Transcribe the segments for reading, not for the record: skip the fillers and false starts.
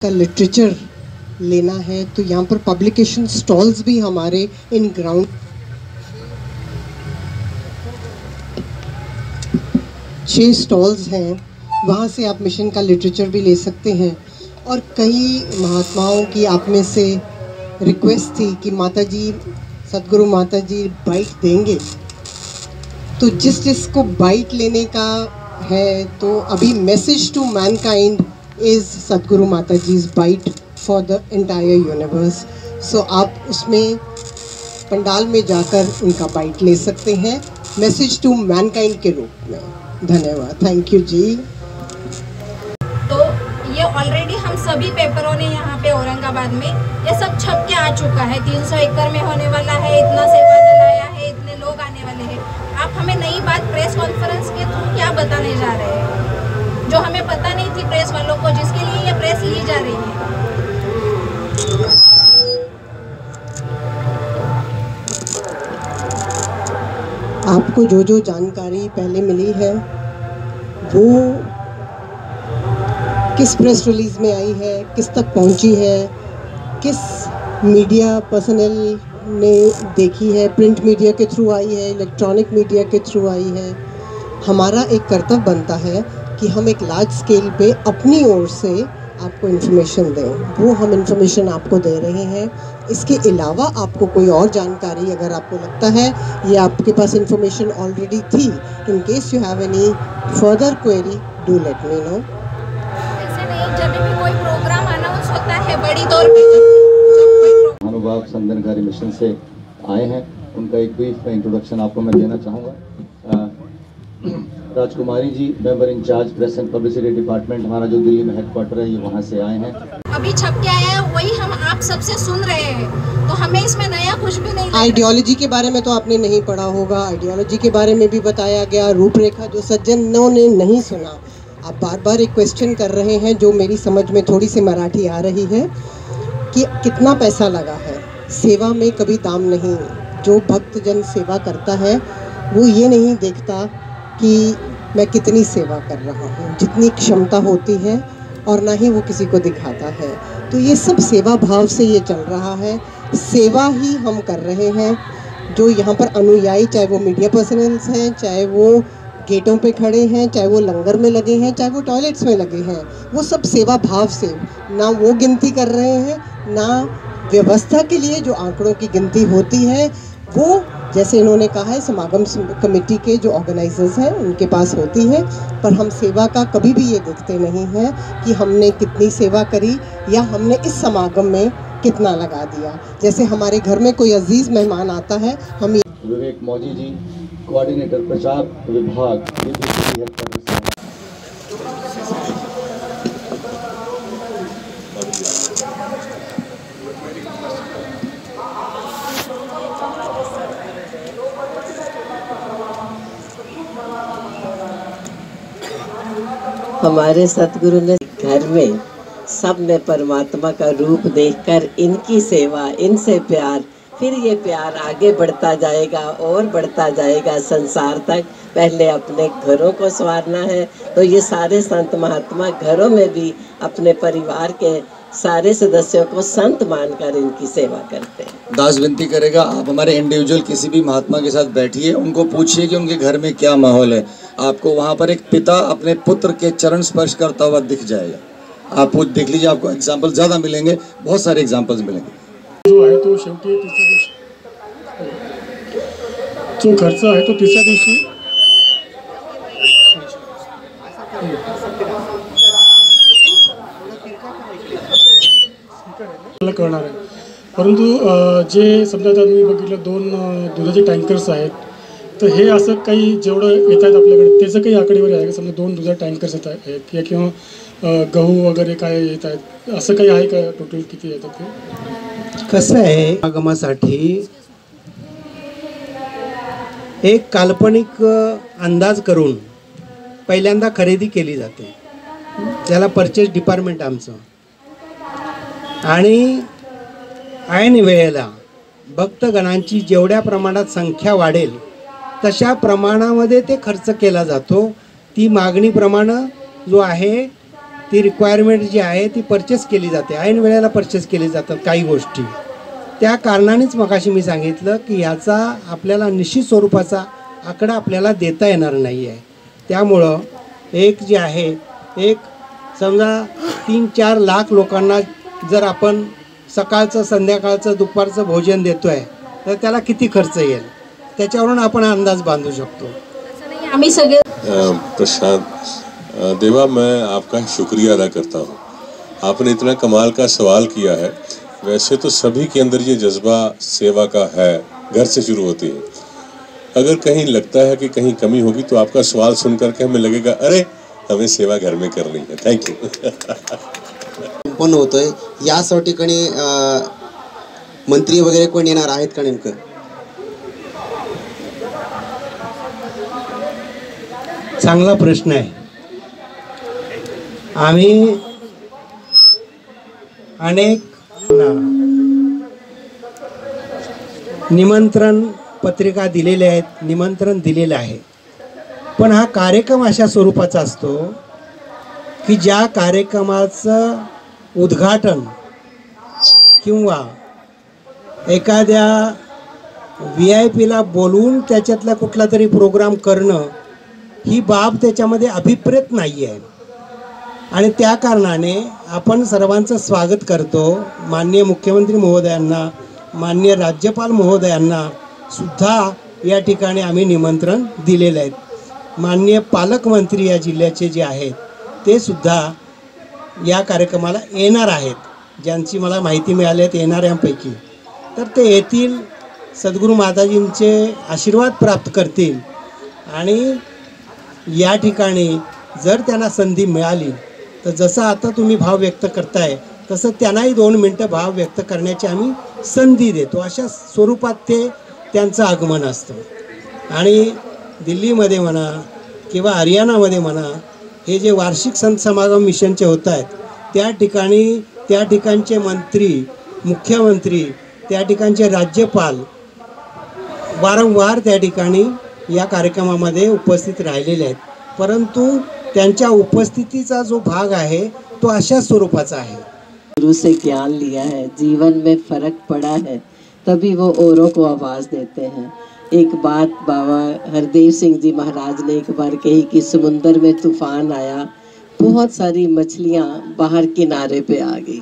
का लिटरेचर लेना है तो यहाँ पर पब्लिकेशन स्टॉल्स भी हमारे इन ग्राउंड 6 स्टॉल्स हैं, वहाँ से आप मिशन का लिटरेचर भी ले सकते हैं। और कई महात्माओं की आप में से रिक्वेस्ट थी कि माता जी, सदगुरु माता जी बाइट देंगे, तो जिसको बाइट लेने का है तो अभी message to Mankind is Sadguru Mata ji's bite for the entire universe. So आप उसमें पंडाल में जाकर उनका बाइट ले सकते हैं मैसेज टू मैनकाइंड के रूप में। धन्यवाद, थैंक यू जी। तो ये ऑलरेडी हम सभी पेपरों ने यहाँ पे औरंगाबाद में ये सब छप के आ चुका है। 300 एकड़ में होने वाला है, इतना सेवा दिलाया है, इतने लोग आने वाले हैं। आप हमें नई बात प्रेस कॉन्फ्रेंस के थ्रू क्या बताने जा रहे हैं जो हमें पता नहीं थी प्रेस वालों को, जिसके लिए ये प्रेस ली जा रही है? आपको जो जो जानकारी पहले मिली है वो किस प्रेस रिलीज में आई है, किस तक पहुंची है, किस मीडिया पर्सनल ने देखी है, प्रिंट मीडिया के थ्रू आई है, इलेक्ट्रॉनिक मीडिया के थ्रू आई है। हमारा एक कर्तव्य बनता है कि हम एक लार्ज स्केल पे अपनी ओर से आपको इन्फॉर्मेशन दें, वो हम इन्फॉर्मेशन आपको दे रहे हैं। इसके अलावा आपको कोई और जानकारी अगर आपको लगता है ये आपके पास इन्फॉर्मेशन ऑलरेडी थी, in case you have any further query do let me know. ऐसे नहीं, जब भी कोई प्रोग्राम अनाउंस होता है बड़ी तौर पे, महानुभाव संदनकारी मिशन से आए हैं, उनका एक ब्रीफ इंट्रोडक्शन आपको मैं देना चाहूँगा। Rajkumari ji, member in charge press and publicity department, हमारा जो दिल्ली में हेडक्वार्टर है, ये वहाँ से आए हैं। अभी छप के आया है वही हम आप सबसे सुन रहे हैं, तो हमें इसमें नया कुछ भी नहीं। आइडियोलॉजी के बारे में तो आपने नहीं पढ़ा होगा, आइडियोलॉजी के बारे में भी बताया गया, रूपरेखा जो सज्जनों ने नहीं सुना। आप बार बार एक क्वेश्चन कर रहे हैं जो मेरी समझ में थोड़ी सी मराठी आ रही है कि कितना पैसा लगा है। सेवा में कभी दाम नहीं। जो भक्तजन सेवा करता है वो ये नहीं देखता कि मैं कितनी सेवा कर रहा हूँ, जितनी क्षमता होती है, और ना ही वो किसी को दिखाता है। तो ये सब सेवा भाव से ये चल रहा है, सेवा ही हम कर रहे हैं। जो यहाँ पर अनुयायी, चाहे वो मीडिया पर्सनल्स हैं, चाहे वो गेटों पे खड़े हैं, चाहे वो लंगर में लगे हैं, चाहे वो टॉयलेट्स में लगे हैं, वो सब सेवा भाव से, ना वो गिनती कर रहे हैं, ना व्यवस्था के लिए जो आंकड़ों की गिनती होती है वो, जैसे इन्होंने कहा है, समागम कमेटी के जो ऑर्गेनाइजर्स हैं उनके पास होती है। पर हम सेवा का कभी भी ये देखते नहीं हैं कि हमने कितनी सेवा करी या हमने इस समागम में कितना लगा दिया। जैसे हमारे घर में कोई अजीज़ मेहमान आता है, हम विवेक मौजी जी, कोऑर्डिनेटर प्रचार विभाग, हमारे सतगुरु ने घर में सब में परमात्मा का रूप देखकर इनकी सेवा, इनसे प्यार, फिर ये प्यार आगे बढ़ता जाएगा और बढ़ता जाएगा संसार तक। पहले अपने घरों को संवारना है, तो ये सारे संत महात्मा घरों में भी अपने परिवार के सारे सदस्यों को संत मानकर इनकी सेवा करते हैं। दास विनती करेगा, आप हमारे इंडिविजुअल किसी भी महात्मा के साथ बैठिए, उनको पूछिए कि उनके घर में क्या माहौल है। आपको वहाँ पर एक पिता अपने पुत्र के चरण स्पर्श करता हुआ दिख जाएगा। आप वो देख लीजिए, आपको एग्जाम्पल ज़्यादा मिलेंगे, बहुत सारे एग्जाम्पल्स मिलेंगे। जो आहे तो शेवटी तिसऱ्या दिवशी जो खर्च आहे तो तिसऱ्या दिवशी करणार आहे। परंतु जे समजा आता मी बघितलं 2 दुधाचे टँकर्स आहेत, तर हे असं काही जेवढं येत आहेत आपल्याकडे त्याचं काही आकडेवारी आहे का? समजा 2 दुधाचे टँकर्स येत आहेत किंवा गहू वगैरे काय येत आहेत, असं काही आहे का? टोटल किती येतात ते? कसं आहे, आगमासाठी एक काल्पनिक अंदाज करून पहिल्यांदा खरेदी केली जाते, त्याला परचेस डिपार्टमेंट आमचं, आणि ऐन वेळेला भक्तगणांची जेवढ्या प्रमाणात संख्या वाढेल तशा प्रमाणामध्ये ते खर्च केला जातो। ती मागणीप्रमाणे जो आहे ती रिक्वायरमेंट जी आहे ती परचेस केली जाते, ऐन वेळेला परचेस केली जातात काही गोष्टी. त्या कारणानेच मगाशी मी सांगितलं की ह्याचा आपल्याला निश्चित स्वरूपाचा आकडा आपल्याला देता येणार नाही आहे. त्यामुळं एक जे आहे, एक समजा 3-4 लाख लोकांना जर आपण सकाळचं, संध्याकाळचं, दुपारचं भोजन देतो आहे तर त्याला किती खर्च येईल, त्याच्यावरून आपण अंदाज बांधू शकतो. आम्ही सगळे प्रशांत देवा, मैं आपका शुक्रिया अदा करता हूँ. आपने इतना कमाल का सवाल किया है. वैसे तो सभी के अंदर ये जज्बा सेवा का है, घर से शुरू होती है. अगर कहीं लगता है कि कहीं कमी होगी तो आपका सवाल सुन करके हमें लगेगा अरे हमें सेवा घर में करनी है. Thank you. पण होतोय या ठिकाणी मंत्री वगैरे कोण येणार आहेत का नेमकं? चांगला प्रश्न आहे. आम्ही अनेक निमंत्रण पत्रिका दिलेल्या आहेत, निमंत्रण दिलेलं आहे, पण हा कार्यक्रम अशा स्वरूपाचा असतो की ज्या कार्यक्रमाचं उद्घाटन किंवा एखाद्या VIP बोलवून त्याच्यातला कुठला तरी प्रोग्राम करणं ही बाब त्याच्यामध्ये अभिप्रेत नाही आहे. आणि त्या कारणाने आपण सर्वांचं स्वागत करतो. माननीय मुख्यमंत्री महोदयांना, माननीय राज्यपाल महोदयांना सुद्धा या ठिकाणी आम्ही निमंत्रण दिलेलं आहे. माननीय पालकमंत्री या जिल्ह्याचे जे आहेत ते सुद्धा या कार्यक्रमाला येणार आहेत. ज्यांची मला माहिती मिळाली आहे येणाऱ्यांपैकी, तर ते येतील, सद्गुरू माताजींचे आशीर्वाद प्राप्त करतील. आणि या ठिकाणी जर त्यांना संधी मिळाली तर जसं आता तुम्ही भाव व्यक्त करताय तसं त्यांनाही 2 मिनटं भाव व्यक्त करण्याची आम्ही संधी देतो. अशा स्वरूपात ते त्यांचं आगमन असतं. आणि दिल्लीमध्ये म्हणा किंवा हरियाणामध्ये म्हणा, हे जे वार्षिक संत समागम मिशनचे होत आहेत त्या ठिकाणी त्या ठिकाणचे मंत्री, मुख्यमंत्री, त्या ठिकाणचे राज्यपाल वारंवार त्या ठिकाणी या कार्यक्रमामध्ये उपस्थित राहिलेले आहेत. परंतु त्यांच्या उपस्थितीचा जो भाग आहे तो अशा स्वरूपाचा आहे. गुरु से ज्ञान लिया है, जीवन में फर्क पड़ा है, तभी वो औरों को आवाज़ देते हैं. एक बात बाबा हरदेव सिंह जी महाराज ने एक बार कही कि समुंदर में तूफान आया, बहुत सारी मछलियाँ बाहर किनारे पे आ गई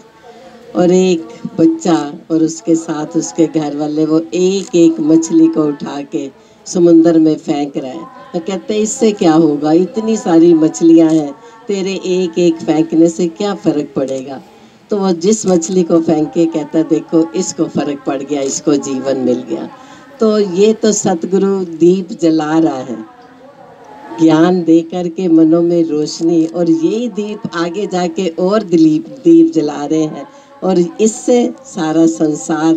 और एक बच्चा और उसके साथ उसके घर वाले वो एक एक मछली को उठा के समुंदर में फेंक रहे हैं. तो कहते हैं इससे क्या होगा, इतनी सारी मछलियाँ हैं, तेरे एक एक फेंकने से क्या फ़र्क पड़ेगा. तो वो जिस मछली को फेंके कहता देखो इसको फ़र्क पड़ गया, इसको जीवन मिल गया. तो ये तो सतगुरु दीप जला रहा है, ज्ञान दे कर के मनों में रोशनी, और यही दीप आगे जाके और दीप जला रहे हैं. और इससे सारा संसार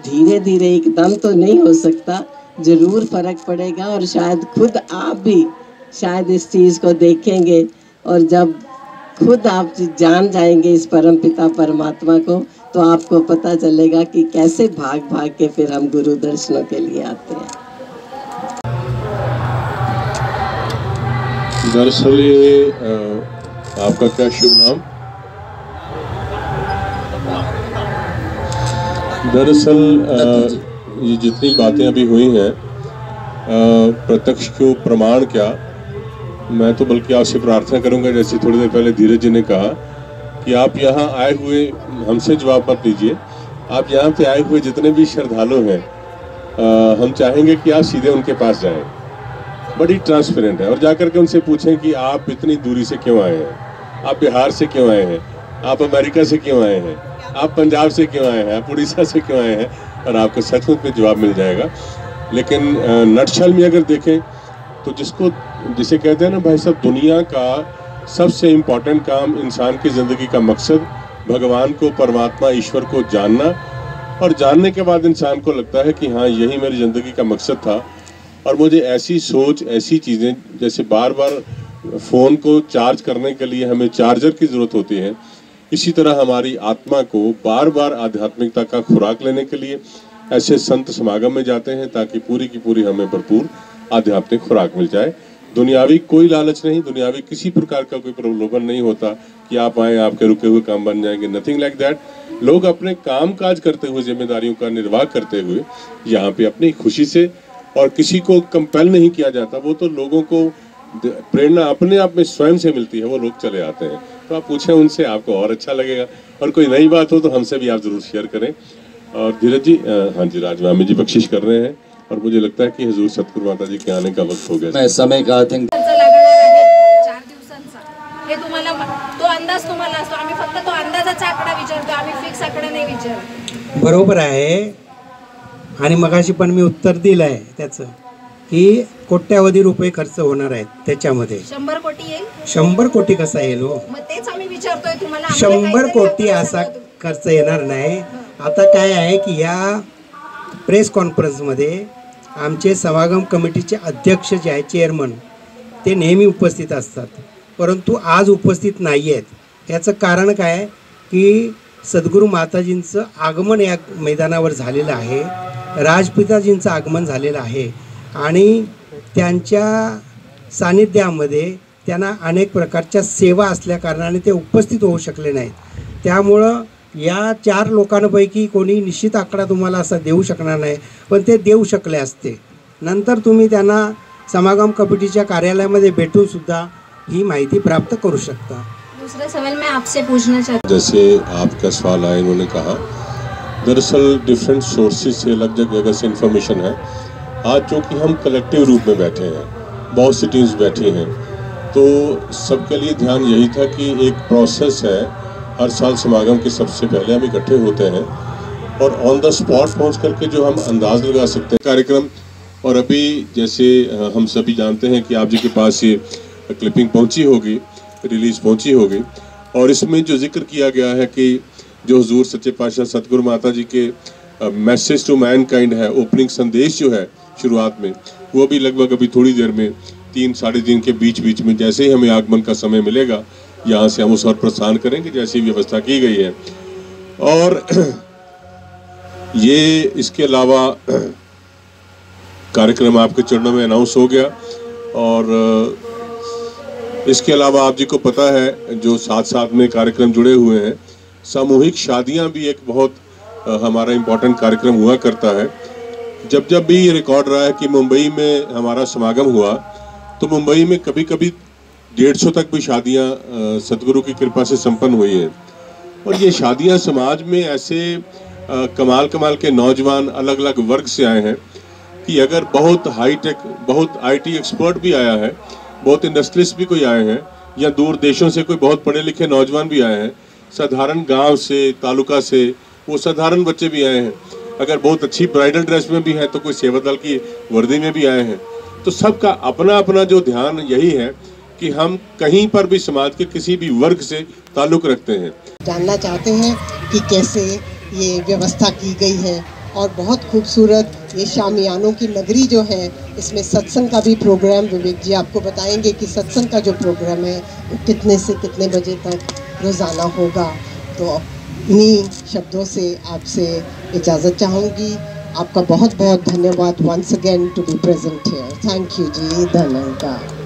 धीरे धीरे एकदम तो नहीं हो सकता, ज़रूर फ़र्क पड़ेगा. और शायद खुद आप भी शायद इस चीज़ को देखेंगे और जब खुद आप जान जाएंगे इस परम पिता परमात्मा को तो आपको पता चलेगा कि कैसे भाग भाग के फिर हम गुरु दर्शनों के लिए आते हैं. दरअसल ये आपका क्या शुभ नाम? दरअसल ये जितनी बातें अभी हुई हैं, प्रत्यक्ष क्यों प्रमाण क्या, मैं तो बल्कि आपसे प्रार्थना करूंगा, जैसे थोड़ी देर पहले धीरज जी ने कहा कि आप यहाँ आए हुए हमसे जवाब मत लीजिए. आप यहाँ पे आए हुए जितने भी श्रद्धालु हैं, हम चाहेंगे कि आप सीधे उनके पास जाएं, बड़ी ट्रांसपेरेंट है, और जाकर के उनसे पूछें कि आप इतनी दूरी से क्यों आए हैं, आप बिहार से क्यों आए हैं, आप अमेरिका से क्यों आए हैं, आप पंजाब से क्यों आए हैं, आप उड़ीसा से क्यों आए हैं, और आपको सचमुच में जवाब मिल जाएगा. लेकिन नटशल में अगर देखें तो जिसे कहते हैं ना भाई साहब, दुनिया का सबसे इम्पोर्टेंट काम, इंसान की ज़िंदगी का मकसद भगवान को, परमात्मा ईश्वर को जानना, और जानने के बाद इंसान को लगता है कि हाँ यही मेरी ज़िंदगी का मकसद था. और मुझे ऐसी सोच, ऐसी चीज़ें, जैसे बार बार फ़ोन को चार्ज करने के लिए हमें चार्जर की ज़रूरत होती है, इसी तरह हमारी आत्मा को बार बार आध्यात्मिकता का खुराक लेने के लिए ऐसे संत समागम में जाते हैं ताकि पूरी की पूरी हमें भरपूर आध्यात्मिक खुराक मिल जाए. दुनियावी कोई लालच नहीं, दुनियावी किसी प्रकार का कोई प्रलोभन नहीं होता कि आप आए आपके रुके हुए काम बन जाएंगे, नथिंग लाइक दैट। लोग अपने काम काज करते हुए, जिम्मेदारियों का निर्वाह करते हुए यहाँ पे अपनी खुशी से, और किसी को कंपेल नहीं किया जाता, वो तो लोगों को प्रेरणा अपने आप में स्वयं से मिलती है, वो लोग चले आते हैं। तो आप पूछें उनसे, आपको और अच्छा लगेगा, और कोई नई बात हो तो हमसे भी आप जरूर शेयर करें। और धीरज जी, हाँ जी, राजमामी जी बख्शिश कर रहे हैं, और मुझे लगता है कि हुजूर सतगुरु माता जी के आने का वक्त हो गया। मैं समय का आई थिंक 4 दिवसांचा हे तुम्हाला तो अंदाज तुम्हाला असतो, आम्ही फक्त तो अंदाजाचा आकडा विचारतो, आम्ही फिक्स आकडा नाही विचारत। बरोबर आहे, आणि मगाशी पण मी उत्तर दिलं आहे त्याचं की कोट्यावधी रुपये खर्च होणार आहेत त्याच्यामध्ये। 100 कोटी येईल। 100 कोटी कसा येईल हो? मग तेच आम्ही विचारतोय तुम्हाला। 100 कोटी असा खर्च येणार नाही। आता काय आहे की या प्रेस कॉन्फरन्समध्ये आमचे समागम कमिटीचे अध्यक्ष जे आहे, चेअरमन, ते नेहमी उपस्थित असतात, परंतु आज उपस्थित नाही आहेत। याचं कारण काय की सद्गुरू माताजींचं आगमन या मैदानावर झालेलं आहे, राजपिताजींचं आगमन झालेलं आहे, आणि त्यांच्या सानिध्यामध्ये त्यांना अनेक प्रकारच्या सेवा असल्या कारणाने ते उपस्थित होऊ शकले नाहीत। त्यामुळं या 4 लोकांपैकी कोणी निश्चित आकडा तुम्हाला असा देऊ शकणार नाही, पण ते देऊ शकले असते। नंतर तुम्ही त्यांना समागम कमिटीच्या कार्यालयामध्ये भेटून सुद्धा ही माहिती प्राप्त करू शकता। दूसरा सवाल मैं आपसे पूछना चाहती हूँ, जैसे आपका सवाल आया, इन्होंने कहा दरअसल डिफरेंट सोर्सेज से, अलग जगह से इन्फॉर्मेशन है। आज चूँकि हम कलेक्टिव रूप में बैठे हैं, बहुत सी टीम्स बैठी हैं, तो सबके लिए ध्यान यही था कि एक प्रोसेस है, हर साल समागम के सबसे पहले हम इकट्ठे होते हैं और ऑन द स्पॉट पहुंच करके जो हम अंदाज लगा सकते हैं कार्यक्रम। और अभी जैसे हम सभी जानते हैं कि आप जी के पास ये क्लिपिंग पहुंची होगी, रिलीज़ पहुंची होगी, और इसमें जो जिक्र किया गया है कि जो हुजूर सच्चे पातशाह सतगुरु माता जी के मैसेज टू मैनकाइंड है, ओपनिंग संदेश जो है शुरुआत में, वो भी लगभग अभी थोड़ी देर में 3 साढ़े 3 के बीच में जैसे ही हमें आगमन का समय मिलेगा, यहाँ से हम उस और प्रस्थान करेंगे जैसी व्यवस्था की गई है। और ये इसके अलावा कार्यक्रम आपके चरणों में अनाउंस हो गया, और इसके अलावा आप जी को पता है जो साथ में कार्यक्रम जुड़े हुए हैं, सामूहिक शादियां भी एक बहुत हमारा इम्पोर्टेंट कार्यक्रम हुआ करता है। जब भी ये रिकॉर्ड रहा है कि मुंबई में हमारा समागम हुआ, तो मुंबई में कभी 150 तक भी शादियां सतगुरु की कृपा से संपन्न हुई हैं। और ये शादियां समाज में ऐसे कमाल के नौजवान अलग अलग वर्ग से आए हैं कि अगर बहुत हाईटेक, बहुत IT एक्सपर्ट भी आया है, बहुत इंडस्ट्रियलिस्ट भी कोई आए हैं, या दूर देशों से कोई बहुत पढ़े लिखे नौजवान भी आए हैं, साधारण गांव से, तालुका से वो साधारण बच्चे भी आए हैं, अगर बहुत अच्छी ब्राइडल ड्रेस में भी है तो कोई सेवा दल की वर्दी में भी आए हैं। तो सबका अपना अपना जो ध्यान यही है कि हम कहीं पर भी समाज के किसी भी वर्ग से ताल्लुक़ रखते हैं। जानना चाहते हैं कि कैसे ये व्यवस्था की गई है, और बहुत खूबसूरत ये शामियानों की नगरी जो है, इसमें सत्संग का भी प्रोग्राम विवेक जी आपको बताएंगे कि सत्संग का जो प्रोग्राम है वो कितने से कितने बजे तक रोज़ाना होगा। तो इन्हीं शब्दों से आपसे इजाज़त चाहूँगी। आपका बहुत बहुत धन्यवाद once again to be present here. Thank you ji, धन्यवाद।